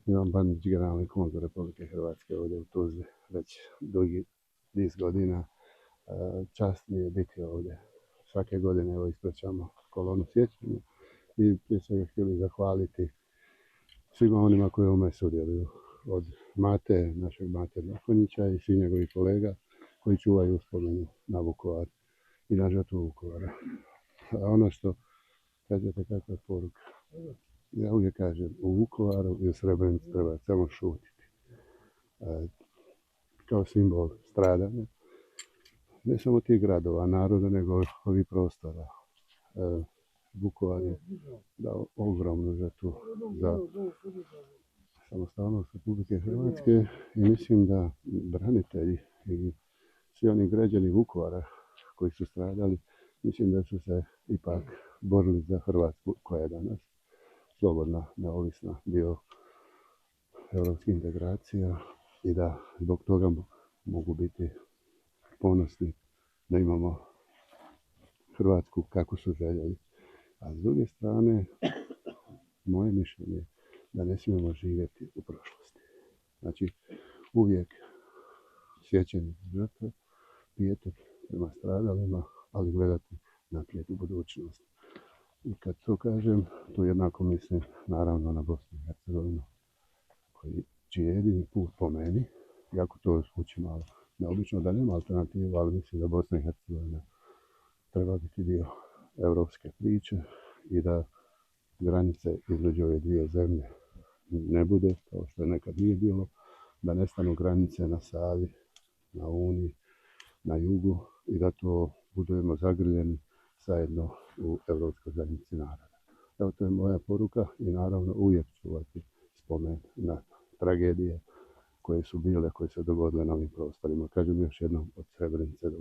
Ivan Bandić, generalni konzul Republike Hrvatske ovdje u Tuzli već dugi niz godina. Čast mi je biti ovdje. Svake godine evo ispraćamo kolonu sjećanja i prije svega htjeli zahvaliti svima onima koji u ovome sudjeluju. Od Mate, našeg Mate Mlakonjića i svih njegovih kolega koji čuvaju uspomenu na Vukovar i na žrtvu Vukovara. A ono što kažete kakva je poruka, ja uvijek kažem, u Vukovaru i u Srebrenici treba samo šutiti. Kao simbol stradanja, ne samo tih gradova, naroda, nego ovih prostora. Vukovar je dao ogromnu žrtvu za samostalnost Republike Hrvatske i mislim da branitelji i svi oni građani Vukovara koji su stradali, mislim da su se ipak borili za Hrvatsku koja je danas slobodna, neovisna, dio europskih integracija i da zbog toga mogu biti ponosni da imamo Hrvatsku kako su željeli. A s druge strane, moje mišljenje je da ne smijemo živjeti u prošlosti. Znači, uvijek sjećanje žrtve, pijetet prema stradalima, ali gledati naprijed u budućnost. I kad to kažem, to jednako mislim naravno na Bosnu i Hercegovinu, čiji je jedini put po meni, iako to zvuči malo neobično da nema alternativa, ali mislim da Bosna i Hercegovina treba biti dio europske priče i da granice između ove dvije zemlje ne bude, kao što je nekad nije bilo, da nestanu granice na Savi, na Uni, na jugu i da to budemo zagrljeni zajedno u Europskoj zajednici naroda. Evo, to je moja poruka i naravno uvijek čuvati spomen na tragedije koje su bile, koje se dogodile na ovim prostorima. Kažem još jednom, od Srebrenice do